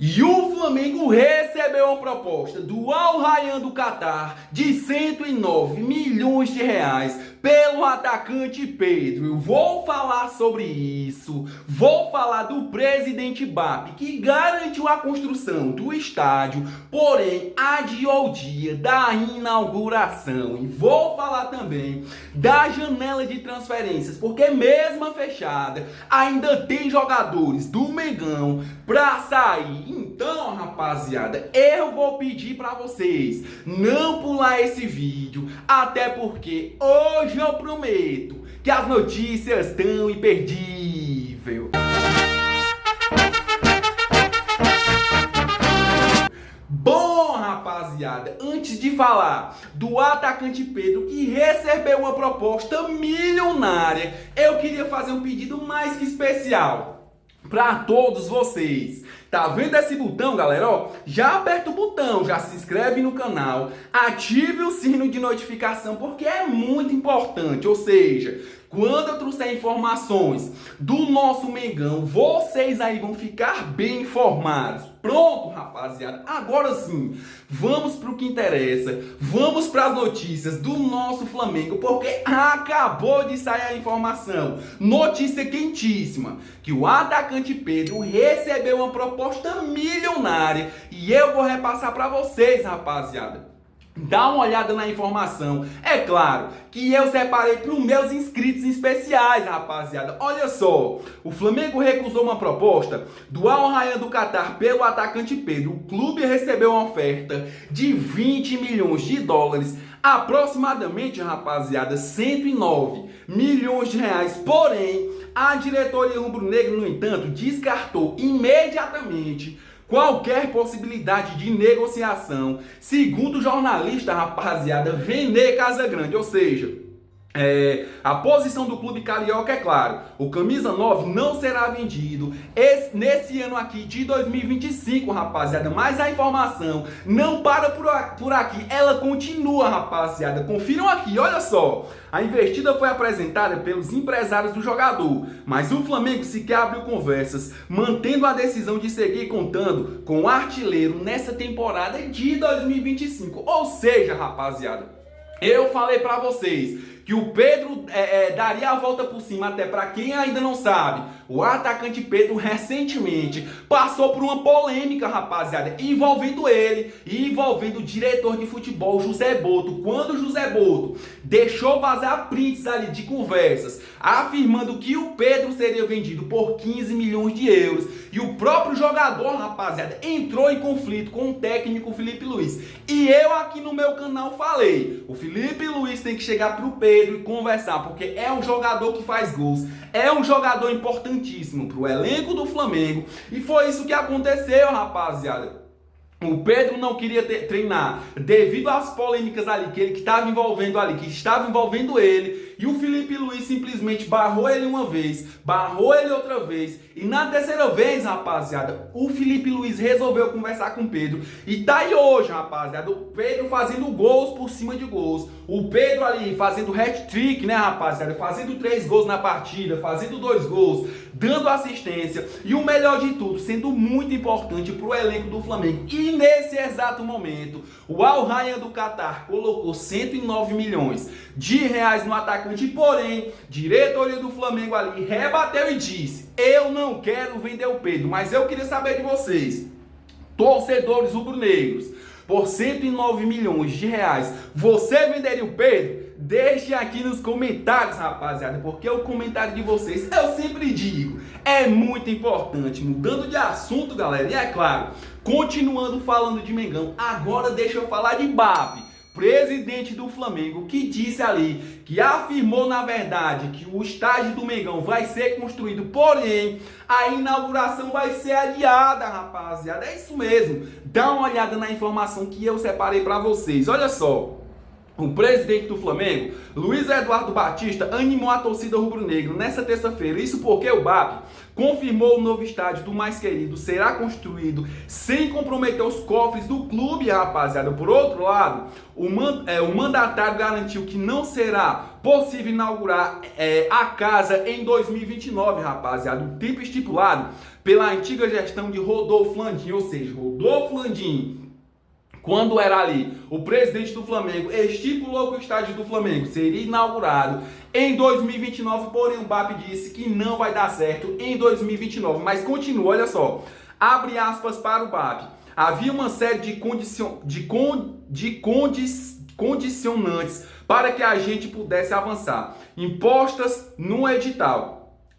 E o Flamengo recebeu uma proposta do Al Rayyan do Catar de 109 milhões de reais pelo atacante Pedro. Eu vou falar sobre isso, vou falar do presidente BAP, que garantiu a construção do estádio, porém adiou o dia da inauguração. E vou falar também da janela de transferências, porque mesmo fechada, ainda tem jogadores do Mengão pra sair. Então, rapaziada, eu vou pedir pra vocês não pular esse vídeo, até porque hoje eu prometo que as notícias estão imperdíveis. Bom, rapaziada, antes de falar do atacante Pedro, que recebeu uma proposta milionária, eu queria fazer um pedido mais que especial para todos vocês. Tá vendo esse botão, galera? Ó, já aperta o botão, já se inscreve no canal, ative o sino de notificação, porque é muito importante. Ou seja, quando eu trouxer informações do nosso Mengão, vocês aí vão ficar bem informados. Pronto, rapaziada. Agora sim, vamos pro que interessa. Vamos para as notícias do nosso Flamengo, porque acabou de sair a informação. Notícia quentíssima, que o atacante Pedro recebeu uma proposta milionária e eu vou repassar para vocês, rapaziada. Dá uma olhada na informação. É claro que eu separei para os meus inscritos especiais, rapaziada. Olha só, o Flamengo recusou uma proposta do Al Rayyan do Catar pelo atacante Pedro. O clube recebeu uma oferta de 20 milhões de dólares, aproximadamente, rapaziada, 109 milhões de reais. Porém, a diretoria rubro-negra, no entanto, descartou imediatamente qualquer possibilidade de negociação, segundo o jornalista, rapaziada, Vene Casagrande. Ou seja, a posição do clube carioca é claro, o camisa 9 não será vendido nesse ano aqui de 2025, rapaziada. Mas a informação não para por aqui, ela continua, rapaziada. Confiram aqui, olha só. A investida foi apresentada pelos empresários do jogador, mas o Flamengo sequer abriu conversas, mantendo a decisão de seguir contando com o artilheiro nessa temporada de 2025. Ou seja, rapaziada, eu falei pra vocês que o Pedro daria a volta por cima. Até para quem ainda não sabe, o atacante Pedro recentemente passou por uma polêmica, rapaziada, envolvendo ele e envolvendo o diretor de futebol, José Boto. Quando o José Boto deixou vazar prints ali de conversas, afirmando que o Pedro seria vendido por 15 milhões de euros. E o próprio jogador, rapaziada, entrou em conflito com o técnico Felipe Luiz. E eu aqui no meu canal falei, o Felipe Luiz tem que chegar pro Pedro e conversar, porque é um jogador que faz gols, é um jogador importantíssimo pro elenco do Flamengo. E foi isso que aconteceu, rapaziada. O Pedro não queria treinar devido às polêmicas ali que estava envolvendo ele. E o Felipe Luiz simplesmente barrou ele uma vez, barrou ele outra vez. E na terceira vez, rapaziada, o Felipe Luiz resolveu conversar com o Pedro. E tá aí hoje, rapaziada, o Pedro fazendo gols por cima de gols. O Pedro ali fazendo hat-trick, né, rapaziada? Fazendo 3 gols na partida, fazendo 2 gols, dando assistência. E o melhor de tudo, sendo muito importante pro elenco do Flamengo. E nesse exato momento, o Al Rayyan do Catar colocou 109 milhões de reais no atacante. Porém, diretoria do Flamengo ali rebateu e disse: eu não quero vender o Pedro. Mas eu queria saber de vocês, torcedores rubro-negros, por 109 milhões de reais, você venderia o Pedro? Deixe aqui nos comentários, rapaziada, porque o comentário de vocês, eu sempre digo, é muito importante. Mudando de assunto, galera, e é claro, continuando falando de Mengão, agora deixa eu falar de BAP, presidente do Flamengo, que disse ali, que afirmou na verdade que o estádio do Mengão vai ser construído, porém a inauguração vai ser adiada, rapaziada. É isso mesmo, dá uma olhada na informação que eu separei para vocês. Olha só, o presidente do Flamengo, Luiz Eduardo Batista, animou a torcida rubro-negra nessa terça-feira. Isso porque o BAP confirmou o novo estádio do mais querido será construído sem comprometer os cofres do clube, rapaziada. Por outro lado, o mandatário garantiu que não será possível inaugurar a casa em 2029, rapaziada. O tempo estipulado pela antiga gestão de Rodolfo Landim, ou seja, Rodolfo Landim, quando era ali o presidente do Flamengo, estipulou que o estádio do Flamengo seria inaugurado em 2029, porém o BAP disse que não vai dar certo em 2029. Mas continua, olha só, abre aspas para o BAP. Havia uma série de condicionantes para que a gente pudesse avançar, impostas no edital.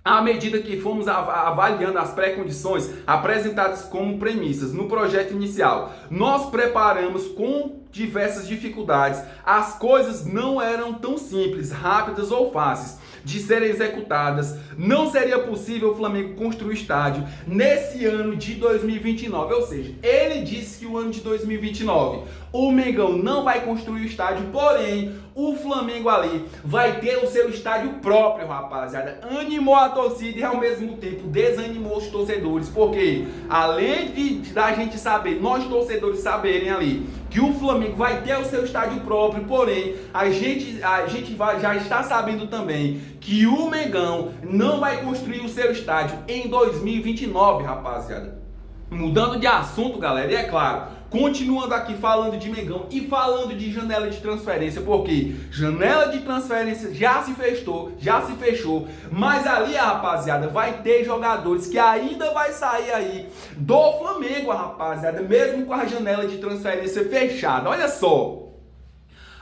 À medida que fomos avaliando as pré-condições apresentadas como premissas no projeto inicial, nós preparamos com diversas dificuldades. As coisas não eram tão simples, rápidas ou fáceis de serem executadas. Não seria possível o Flamengo construir o estádio nesse ano de 2029. Ou seja, ele disse que o ano de 2029 o Mengão não vai construir o estádio, porém o Flamengo ali vai ter o seu estádio próprio, rapaziada. Animou a torcida e ao mesmo tempo desanimou os torcedores, porque além da gente saber, nós torcedores saberem ali que o Flamengo vai ter o seu estádio próprio, porém a gente já está sabendo também que o Mengão não vai construir o seu estádio em 2029, rapaziada. Mudando de assunto, galera, e é claro, continuando aqui falando de Mengão e falando de janela de transferência, porque janela de transferência já se fechou, mas ali, rapaziada, vai ter jogadores que ainda vai sair aí do Flamengo, rapaziada, mesmo com a janela de transferência fechada. Olha só,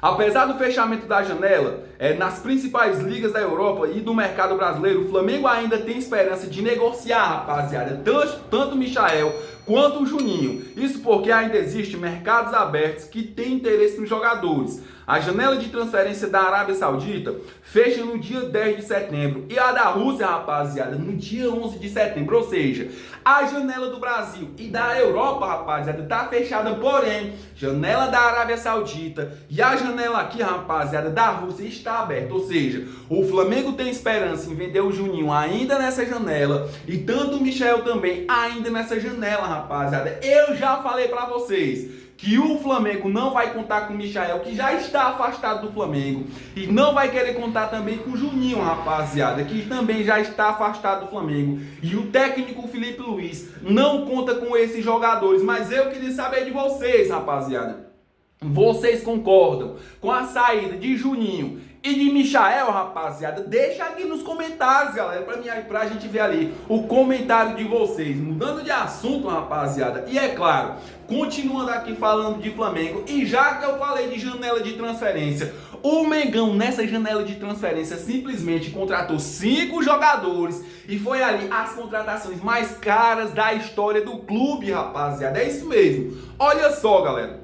apesar do fechamento da janela nas principais ligas da Europa e do mercado brasileiro, o Flamengo ainda tem esperança de negociar, rapaziada, tanto o Michael quanto o Juninho. Isso porque ainda existem mercados abertos que têm interesse nos jogadores. A janela de transferência da Arábia Saudita fecha no dia 10 de setembro e a da Rússia, rapaziada, no dia 11 de setembro. Ou seja, a janela do Brasil e da Europa, rapaziada, tá fechada, porém, janela da Arábia Saudita e a janela aqui, rapaziada, da Rússia está aberta. Ou seja, o Flamengo tem esperança em vender o Juninho ainda nessa janela e tanto o Michel também ainda nessa janela, rapaziada. Eu já falei pra vocês que o Flamengo não vai contar com o Michael, que já está afastado do Flamengo, e não vai querer contar também com o Juninho, rapaziada, que também já está afastado do Flamengo, e o técnico Felipe Luiz não conta com esses jogadores. Mas eu queria saber de vocês, rapaziada, vocês concordam com a saída de Juninho e de Michael, rapaziada? Deixa aqui nos comentários, galera, pra gente ver ali o comentário de vocês. Mudando de assunto, rapaziada, e é claro, continuando aqui falando de Flamengo, e já que eu falei de janela de transferência, o Mengão nessa janela de transferência simplesmente contratou 5 jogadores e foi ali as contratações mais caras da história do clube, rapaziada. É isso mesmo. Olha só, galera,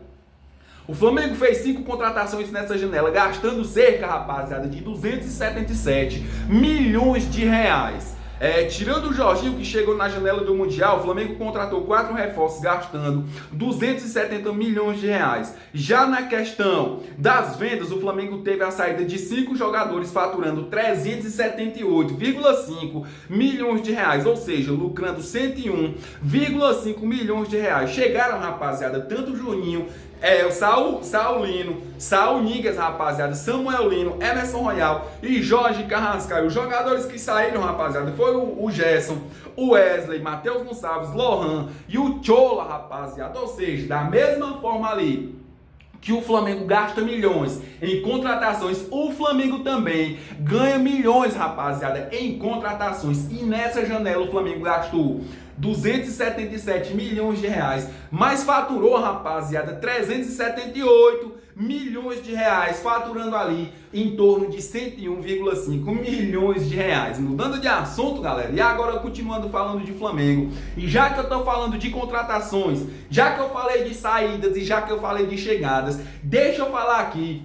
o Flamengo fez 5 contratações nessa janela, gastando cerca, rapaziada, de 277 milhões de reais. Tirando o Jorginho, que chegou na janela do Mundial, o Flamengo contratou 4 reforços, gastando 270 milhões de reais. Já na questão das vendas, o Flamengo teve a saída de 5 jogadores, faturando 378,5 milhões de reais, ou seja, lucrando 101,5 milhões de reais. Chegaram, rapaziada, tanto o Juninho, o Saulino, Saul Niguez, rapaziada, Samuel Lino, Emerson Royal e Jorge Carrascal. Os jogadores que saíram, rapaziada, foi o Gerson, o Wesley, Matheus Gonçalves, Lohan e o Chola, rapaziada. Ou seja, da mesma forma ali que o Flamengo gasta milhões em contratações, o Flamengo também ganha milhões, rapaziada, em contratações. E nessa janela o Flamengo gastou 277 milhões de reais, mas faturou, rapaziada, 378 milhões de reais, faturando ali em torno de 101,5 milhões de reais. Mudando de assunto, galera, e agora continuando falando de Flamengo, e já que eu tô falando de contratações, já que eu falei de saídas e já que eu falei de chegadas, deixa eu falar aqui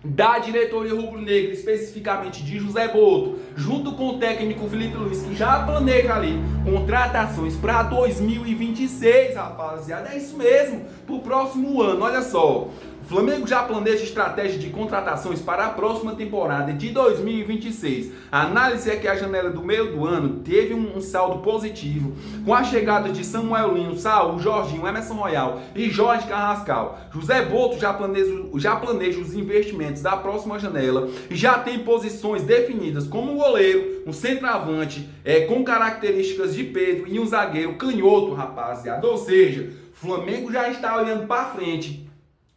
da diretoria rubro-negra, especificamente de José Boto, junto com o técnico Felipe Luiz, que já planeja ali contratações para 2026, rapaziada. É isso mesmo, pro próximo ano. Olha só, O Flamengo já planeja estratégia de contratações para a próxima temporada de 2026. A análise é que a janela do meio do ano teve um saldo positivo, com a chegada de Samuel Lino, Saul, Jorginho, Emerson Royal e Jorge Carrascal. José Boto já planeja os investimentos da próxima janela e já tem posições definidas como um goleiro, um centroavante com características de Pedro e um zagueiro canhoto, rapaziada. Ou seja, o Flamengo já está olhando para frente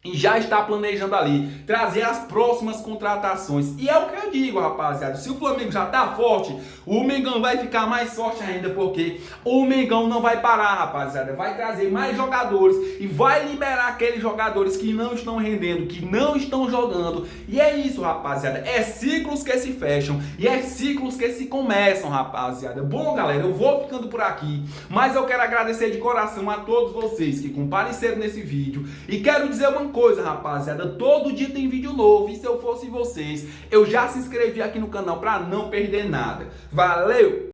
e já está planejando ali trazer as próximas contratações. E é o que eu digo, rapaziada. Se o Flamengo já está forte, o Mengão vai ficar mais forte ainda, porque o Mengão não vai parar, rapaziada. Vai trazer mais jogadores e vai liberar aqueles jogadores que não estão rendendo, que não estão jogando. E é isso, rapaziada. É ciclos que se fecham e é ciclos que se começam, rapaziada. Bom, galera, eu vou ficando por aqui, mas eu quero agradecer de coração a todos vocês que compareceram nesse vídeo e quero dizer uma coisa, rapaziada, todo dia tem vídeo novo e se eu fosse vocês, eu já se inscrevi aqui no canal para não perder nada. Valeu!